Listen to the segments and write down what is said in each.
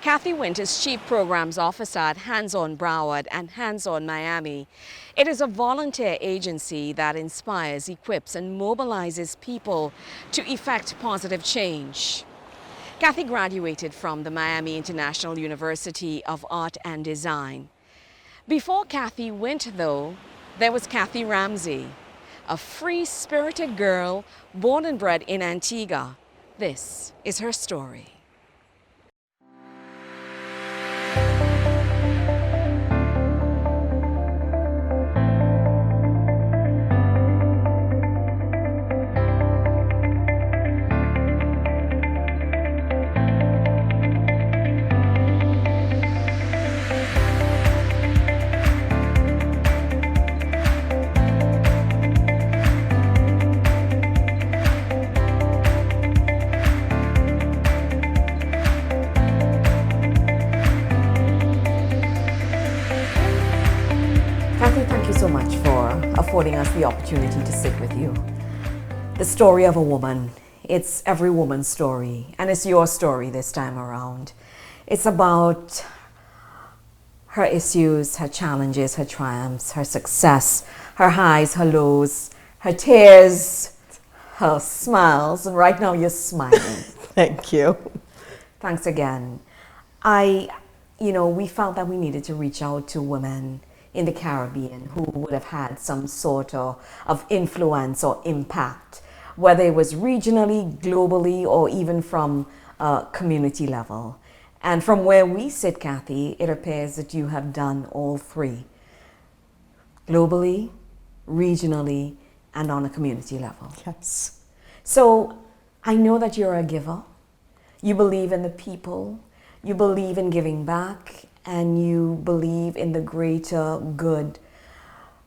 Kathy Wint is Chief Programs Officer at Hands On Broward and Hands On Miami. It is a volunteer agency that inspires, equips, and mobilizes people to effect positive change. Kathy graduated from the Miami International University of Art and Design. Before Kathy Wint, though, there was Kathy Ramsey, a free-spirited girl born and bred in Antigua. This is her story. Kathy, thank you so much for affording us the opportunity to sit with you. The story of a woman, it's every woman's story, and it's your story this time around. It's about her issues, her challenges, her triumphs, her success, her highs, her lows, her tears, her smiles, and right now you're smiling. Thank you. Thanks again. We felt that we needed to reach out to women in the Caribbean who would have had some sort of influence or impact, whether it was regionally, globally, or even from a community level. And from where we sit, Kathy, it appears that you have done all three: globally, regionally, and on a community level. Yes. So I know that you're a giver. You believe in the people, you believe in giving back, and you believe in the greater good.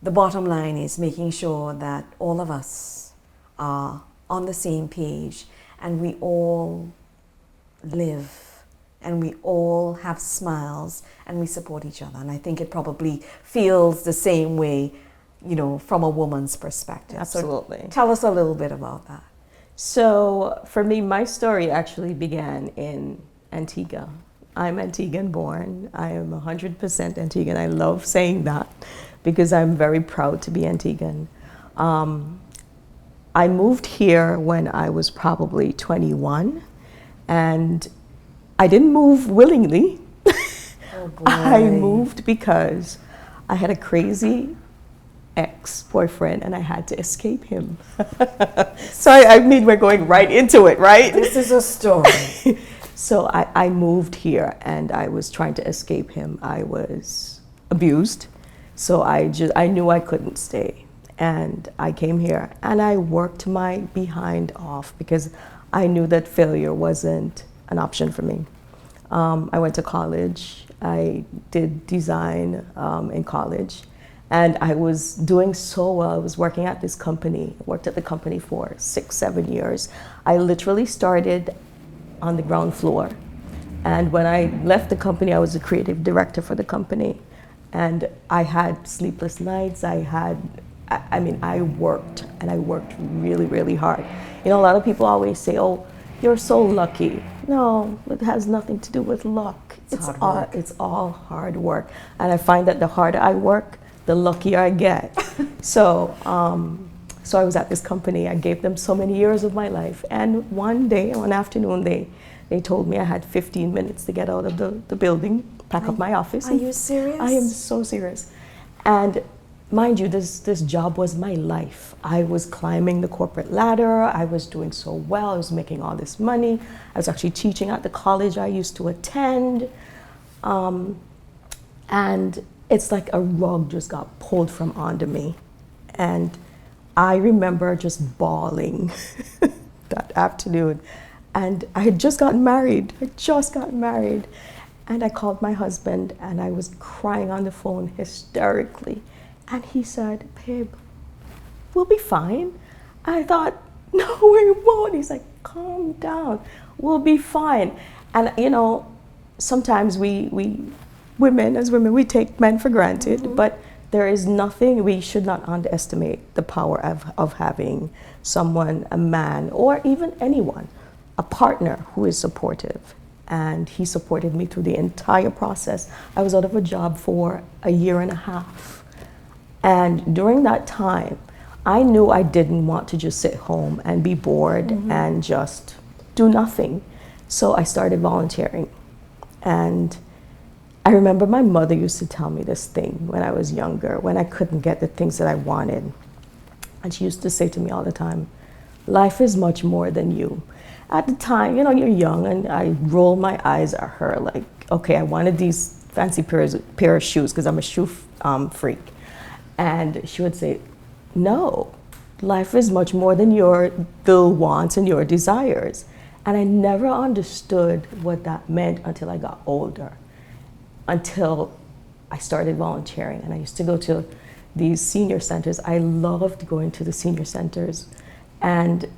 The bottom line is making sure that all of us are on the same page and we all live and we all have smiles and we support each other. And I think it probably feels the same way, from a woman's perspective. Absolutely. So tell us a little bit about that. So for me, my story actually began in Antigua. I'm Antiguan born. I am 100% Antiguan. I love saying that because I'm very proud to be Antiguan. I moved here when I was probably 21, and I didn't move willingly. Oh boy. I moved because I had a crazy ex-boyfriend and I had to escape him. So I mean, we're going right into it, right? This is a story. So I moved here and I was trying to escape him. I was abused, so I knew I couldn't stay. And I came here and I worked my behind off because I knew that failure wasn't an option for me. I went to college. I did design in college, and I was doing so well. I was working at this company. I worked at the company for 6-7 years. I literally started on the ground floor. And when I left the company, I was the creative director for the company. And I had sleepless nights. I worked, and I worked really, really hard. A lot of people always say, oh, you're so lucky. No, it has nothing to do with luck. It's all hard work. And I find that the harder I work, the luckier I get. So I was at this company. I gave them so many years of my life. And one afternoon, they told me I had 15 minutes to get out of the building, pack up my office. Are you serious? I am so serious. And mind you, this job was my life. I was climbing the corporate ladder. I was doing so well. I was making all this money. I was actually teaching at the college I used to attend. And it's like a rug just got pulled from under me. And I remember just bawling that afternoon. And I had just gotten married. And I called my husband and I was crying on the phone hysterically. And he said, babe, we'll be fine. I thought, no, we won't. He's like, calm down. We'll be fine. And sometimes we women, we take men for granted, but there is nothing, we should not underestimate the power of having someone, a man, or even anyone, a partner who is supportive. and he supported me through the entire process. I was out of a job for a year and a half. And during that time, I knew I didn't want to just sit home and be bored and just do nothing. So I started volunteering. And I remember my mother used to tell me this thing when I was younger, when I couldn't get the things that I wanted. And she used to say to me all the time, life is much more than you. At the time, you know, you're young, and I rolled my eyes at her like, okay, I wanted these fancy pair of shoes because I'm a shoe freak. And she would say, no, life is much more than the wants and your desires. And I never understood what that meant until I got older, until I started volunteering. And I used to go to these senior centers. I loved going to the senior centers. And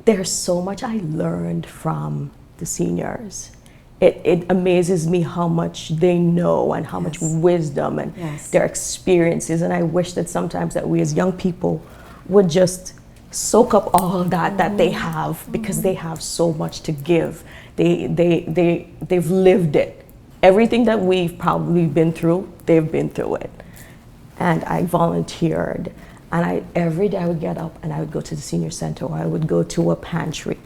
there's so much I learned from the seniors. It amazes me how much they know and how much wisdom and their experiences. And I wish that sometimes that we as young people would just soak up all of that they have, because they have so much to give. They've lived it. Everything that we've probably been through, they've been through it. And I volunteered. And every day I would get up and I would go to the senior center, or I would go to a pantry.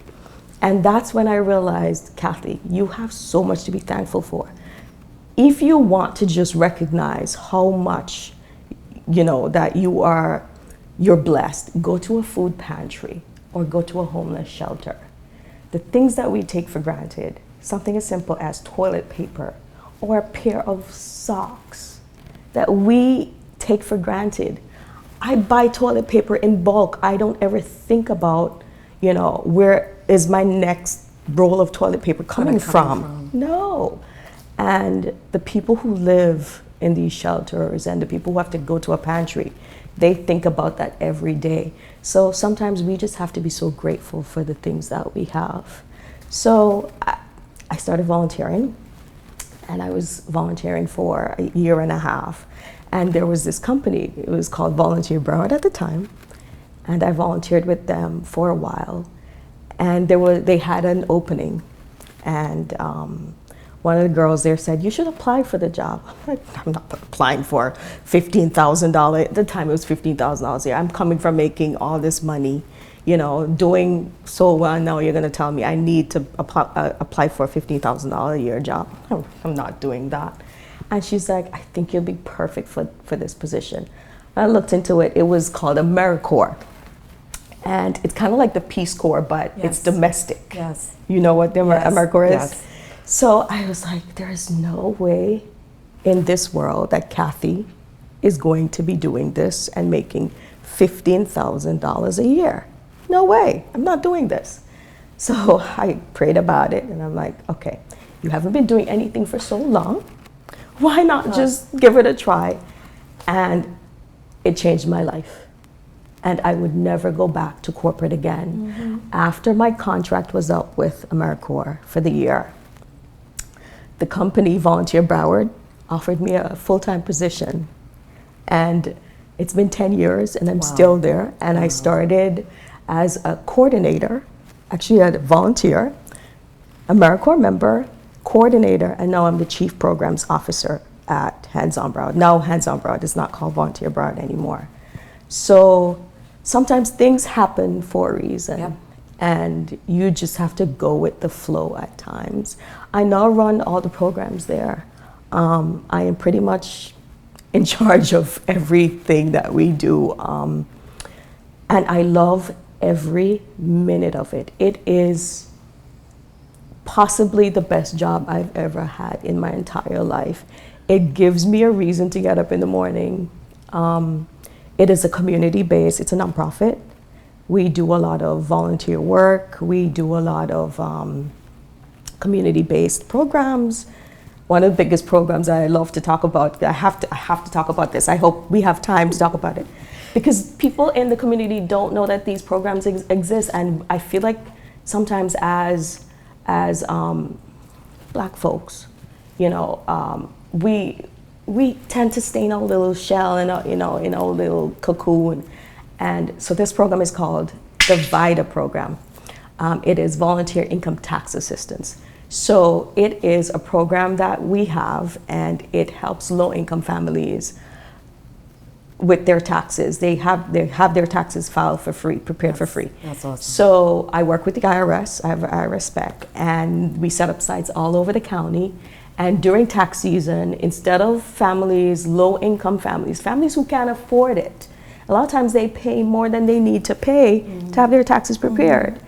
And that's when I realized, Kathy, you have so much to be thankful for. If you want to just recognize how much, you know, that you're blessed, go to a food pantry or go to a homeless shelter. The things that we take for granted, something as simple as toilet paper or a pair of socks that we take for granted. I buy toilet paper in bulk. I don't ever think about, you know, where is my next roll of toilet paper coming from? No. And the people who live in these shelters and the people who have to go to a pantry, they think about that every day. So sometimes we just have to be so grateful for the things that we have. So I started volunteering, and I was volunteering for a year and a half. And there was this company, it was called Volunteer Broward at the time, and I volunteered with them for a while. And they had an opening, and one of the girls there said, you should apply for the job. I'm like, I'm not applying for $15,000. At the time it was $15,000 a year. I'm coming from making all this money, you know, doing so well. Now you're gonna tell me I need to apply for a $15,000 a year job. I'm not doing that. And she's like, I think you'll be perfect for this position. I looked into it. It was called AmeriCorps. And it's kind of like the Peace Corps, but it's domestic. Yes. You know what the AmeriCorps is? Yes. So I was like, there is no way in this world that Kathy is going to be doing this and making $15,000 a year. No way. I'm not doing this. So I prayed about it, and I'm like, okay, you haven't been doing anything for so long. Why not just give it a try? And it changed my life. And I would never go back to corporate again. After my contract was up with AmeriCorps for the year, the company, Volunteer Broward, offered me a full-time position. And it's been 10 years, and I'm still there. And I started as a coordinator, actually a volunteer, AmeriCorps member, coordinator, and now I'm the Chief Programs Officer at Hands On Broward. Now Hands On Broward is not called Volunteer Broward anymore. So sometimes things happen for a reason, and you just have to go with the flow at times. I now run all the programs there. I am pretty much in charge of everything that we do, and I love every minute of it. It is possibly the best job I've ever had in my entire life. It gives me a reason to get up in the morning. It is a community-based, it's a nonprofit. We do a lot of volunteer work. We do a lot of community-based programs. One of the biggest programs I love to talk about, I have to talk about this. I hope we have time to talk about it. Because people in the community don't know that these programs exist, and I feel like sometimes as Black folks, you know, we tend to stay in our little shell and in our little cocoon. And so this program is called the VITA program. It is Volunteer Income Tax Assistance. So it is a program that we have, and it helps low-income families with their taxes. They have their taxes filed for free, prepared for free. That's awesome. So I work with the IRS. I have an IRS spec, and we set up sites all over the county. And during tax season, instead of families, low-income families, families who can't afford it, a lot of times they pay more than they need to pay to have their taxes prepared.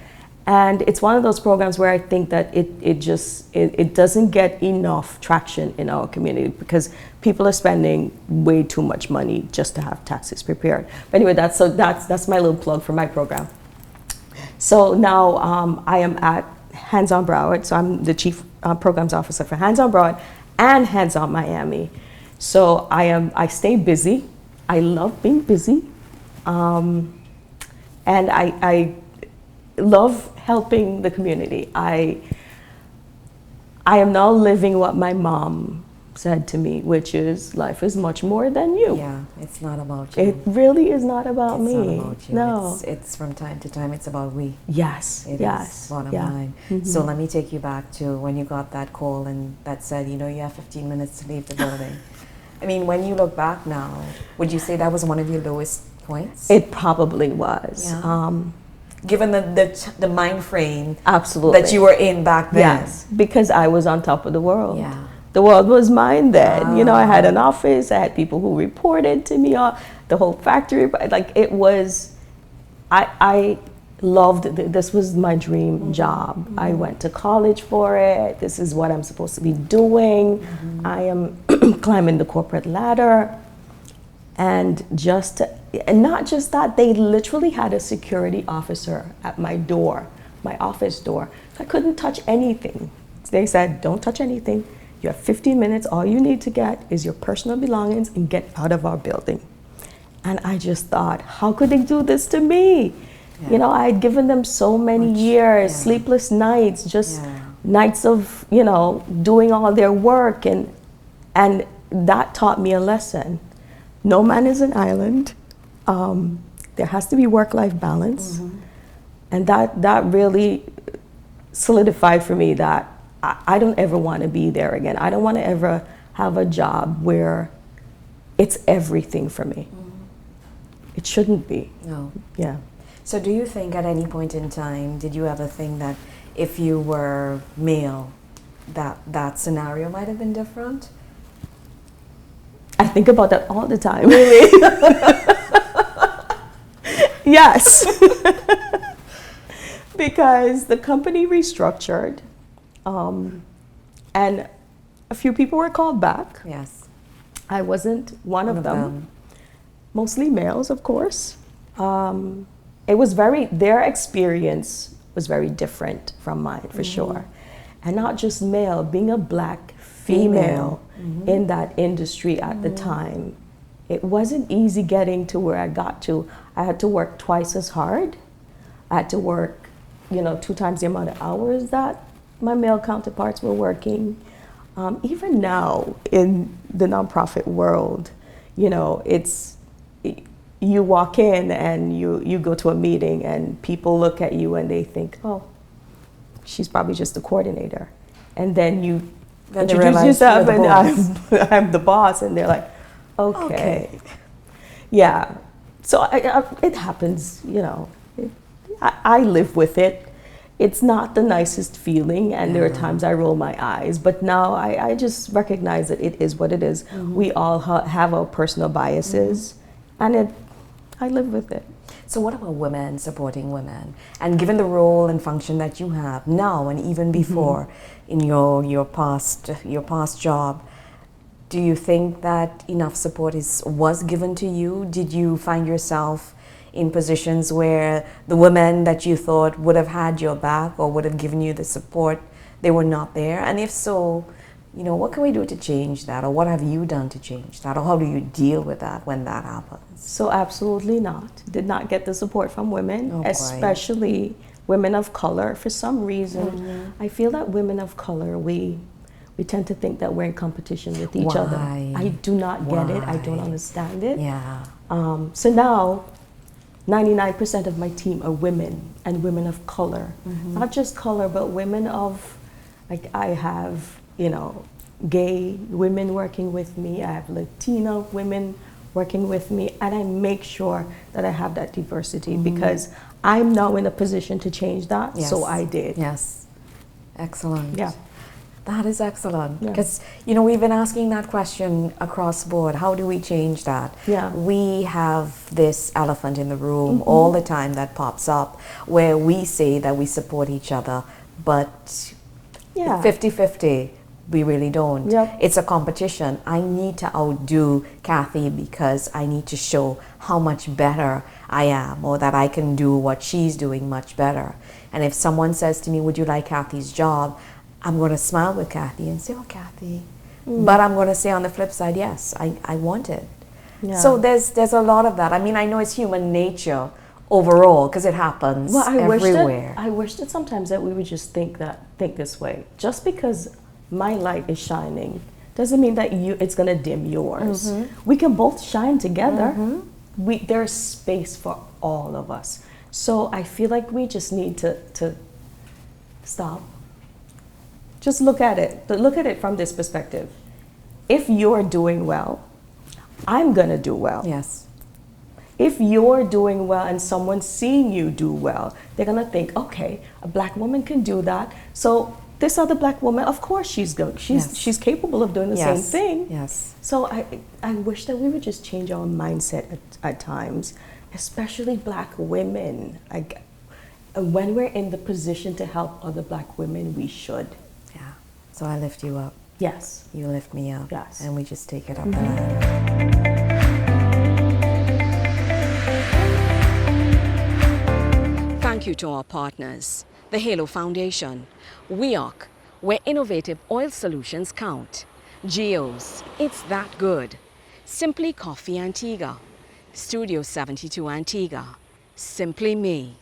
And it's one of those programs where I think that it doesn't get enough traction in our community because people are spending way too much money just to have taxes prepared. But anyway, that's my little plug for my program. So now I am at Hands On Broward. So I'm the chief programs officer for Hands On Broward and Hands On Miami. So I stay busy. I love being busy, and I love helping the community. I am now living what my mom said to me, which is life is much more than you. Yeah, it's not about you. It really is not about It's me. not about you. No. It's from time to time, it's about we. Yes. It yes. is bottom yeah. line. So let me take you back to when you got that call and that said, you have 15 minutes to leave the building. I mean, when you look back now, would you say that was one of your lowest points? It probably was. Yeah. Given the mind frame Absolutely. that you were in back then. Yes, because I was on top of the world. Yeah. The world was mine then. I had an office, I had people who reported to me, the whole factory, like it was, I loved it. This was my dream job. I went to college for it. This is what I'm supposed to be doing. I am climbing the corporate ladder. And not just that, they literally had a security officer at my door, my office door. I couldn't touch anything. They said, don't touch anything. You have 15 minutes. All you need to get is your personal belongings and get out of our building. And I just thought, how could they do this to me? Yeah. I had given them so many years, sleepless nights, just nights of, doing all their work. And that taught me a lesson. No man is an island. There has to be work-life balance. And that really solidified for me that I don't ever want to be there again. I don't want to ever have a job where it's everything for me. It shouldn't be. No. Yeah. So do you think at any point in time, did you ever think that if you were male, that scenario might have been different? I think about that all the time. Really? Yes. Because the company restructured, and a few people were called back. Yes. I wasn't one of them. Mostly males, of course. Their experience was very different from mine, for sure. And not just male, being a black female in that industry at the time, it wasn't easy getting to where I got to. I had to work twice as hard. I had to work, 2 times the amount of hours that my male counterparts were working. Even now in the nonprofit world, it's, you walk in and you go to a meeting and people look at you and they think, oh, she's probably just the coordinator. And then you introduce yourself and I'm the boss, and they're like, okay. Yeah. So it happens, I live with it. It's not the nicest feeling, and there are times I roll my eyes, but now I just recognize that it is what it is. We all have our personal biases, and I live with it. So what about women supporting women? And given the role and function that you have now and even before in your past job, do you think that enough support was given to you? Did you find yourself in positions where the women that you thought would have had your back or would have given you the support, they were not there? And if so, what can we do to change that? Or what have you done to change that? Or how do you deal with that when that happens? So absolutely not. Did not get the support from women, especially women of color. For some reason, I feel that women of color, we tend to think that we're in competition with each other. I do not get it. I don't understand it. Yeah. So now, 99% of my team are women and women of color. Not just color, but women of, Like I have, you know, gay women working with me, I have Latina women working with me, and I make sure that I have that diversity because I'm now in a position to change that, so I did. Yes. Excellent. Yeah. That is excellent. Yeah. Because, you know, we've been asking that question across the board. How do we change that? Yeah. We have this elephant in the room all the time that pops up where we say that we support each other, but 50-50, we really don't. Yep. It's a competition. I need to outdo Kathy because I need to show how much better I am or that I can do what she's doing much better. And if someone says to me, would you like Kathy's job? I'm going to smile with Kathy and say, oh, Kathy. But I'm going to say on the flip side, yes, I want it. Yeah. So there's a lot of that. I mean, I know it's human nature overall because it happens everywhere. I wish that sometimes that we would just think this way. Just because my light is shining doesn't mean that it's going to dim yours. We can both shine together. There's space for all of us. So I feel like we just need to stop. Just look at it. Look at it from this perspective. If you're doing well, I'm going to do well. Yes. If you're doing well and someone's seeing you do well, they're going to think, okay, a black woman can do that. So this other black woman, of course she's capable of doing the same thing. Yes. So I wish that we would just change our mindset at times, especially black women. When we're in the position to help other black women, we should. Yeah. So I lift you up. Yes. You lift me up. Yes. And we just take it up the ladder. Thank you to our partners, the Halo Foundation, WEOC, where innovative oil solutions count, Geo's, It's That Good, Simply Coffee Antigua, Studio 72 Antigua, Simply Me,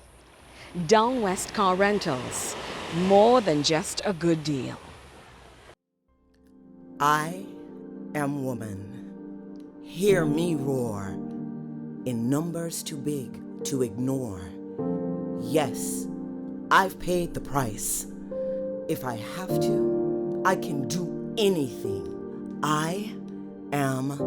Down West Car Rentals, more than just a good deal. I am woman. Hear me roar, in numbers too big to ignore. Yes, I've paid the price. If I have to, I can do anything. I am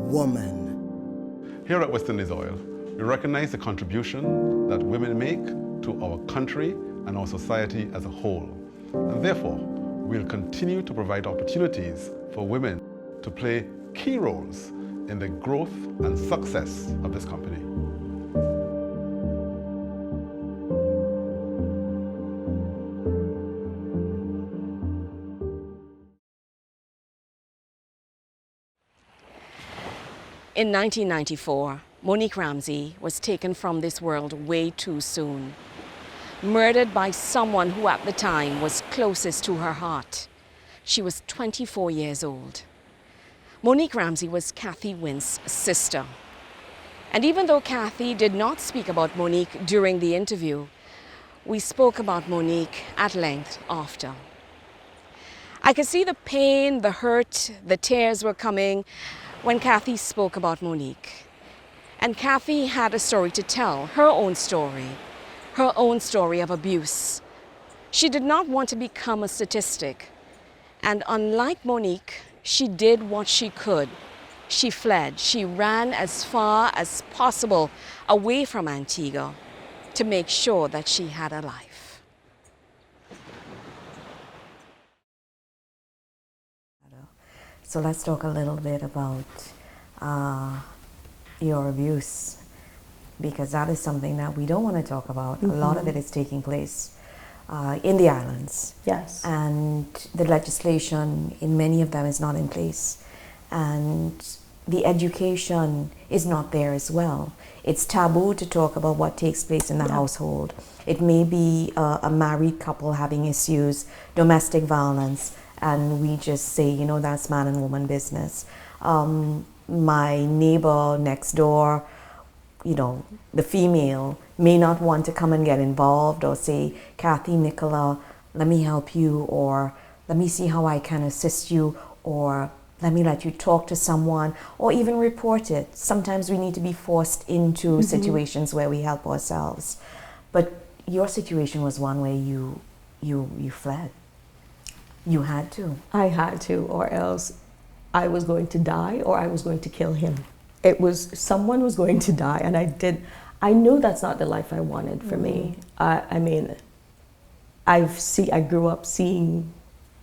woman. Here at West Indies Oil, we recognize the contribution that women make to our country and our society as a whole. And therefore, we'll continue to provide opportunities for women to play key roles in the growth and success of this company. In 1994, Monique Ramsey was taken from this world way too soon. Murdered by someone who at the time was closest to her heart. She was 24 years old. Monique Ramsey was Kathy Wint's sister. And even though Kathy did not speak about Monique during the interview, we spoke about Monique at length after. I could see the pain, the hurt, the tears were coming when Kathy spoke about Monique. And Kathy had a story to tell, her own story of abuse. She did not want to become a statistic. And unlike Monique, she did what she could. She fled. She ran as far as possible away from Antigua to make sure that she had a life. So let's talk a little bit about your abuse, because that is something that we don't want to talk about. A lot of it is taking place in the islands. Yes. And the legislation in many of them is not in place. And the education is not there as well. It's taboo to talk about what takes place in the household. It may be a married couple having issues, domestic violence, and we just say, you know, that's man and woman business. My neighbor next door, you know, the female may not want to come and get involved or say, Kathy, Nicola, let me help you, or let me see how I can assist you, or let me let you talk to someone, or even report it. Sometimes we need to be forced into situations where we help ourselves. But your situation was one where you fled. You had to. I had to, or else I was going to die or I was going to kill him. It was, someone was going to die, and I knew that's not the life I wanted for me. I mean, I grew up seeing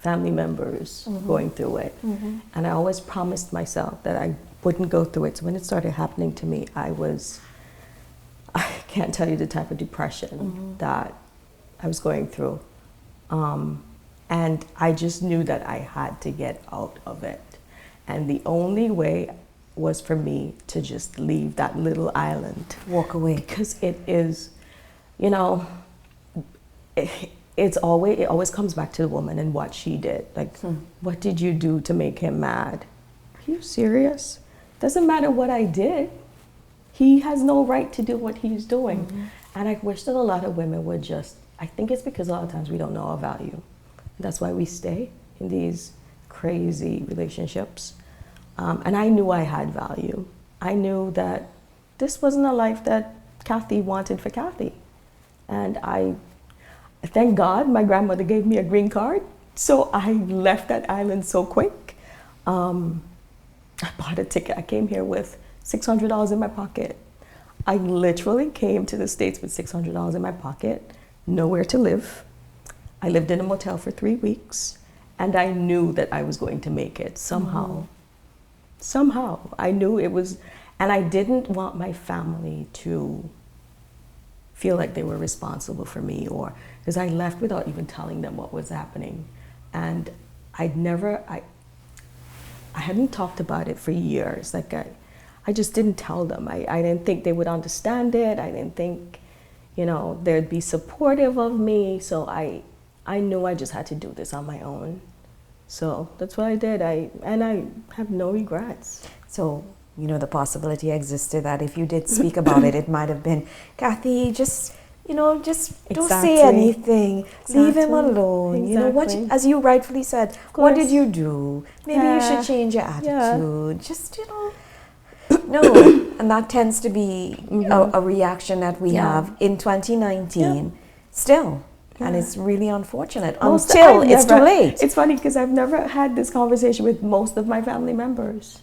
family members going through it, and I always promised myself that I wouldn't go through it. So when it started happening to me, I can't tell you the type of depression that I was going through. And I just knew that I had to get out of it. And the only way was for me to just leave that little island. Walk away. Because it is, you know, it always comes back to the woman and what she did. Like, what did you do to make him mad? Are you serious? Doesn't matter what I did. He has no right to do what he's doing. And I wish that a lot of women would just, I think it's because a lot of times we don't know our value. That's why we stay in these crazy relationships. And I knew I had value. I knew that this wasn't a life that Kathy wanted for Kathy. And I thank God my grandmother gave me a green card. So I left that island so quick. I bought a ticket. I came here with $600 in my pocket. I literally came to the States with $600 in my pocket, nowhere to live. I lived in a motel for 3 weeks, and I knew that I was going to make it somehow. Somehow. I knew it was, and I didn't want my family to feel like they were responsible for me, or because I left without even telling them what was happening. And I hadn't talked about it for years. Like I just didn't tell them. I didn't think they would understand it. I didn't think, you know, they'd be supportive of me. So I knew I just had to do this on my own. So that's what I did. And I have no regrets. So, you know, the possibility existed that if you did speak about it, it might have been, Kathy, just, you know, just don't say anything. Leave him alone. You know, what, as you rightfully said, what did you do? Maybe you should change your attitude. Just, you know, no. And that tends to be a reaction that we have in 2019 still. And it's really unfortunate until it's too late. It's funny because I've never had this conversation with most of my family members.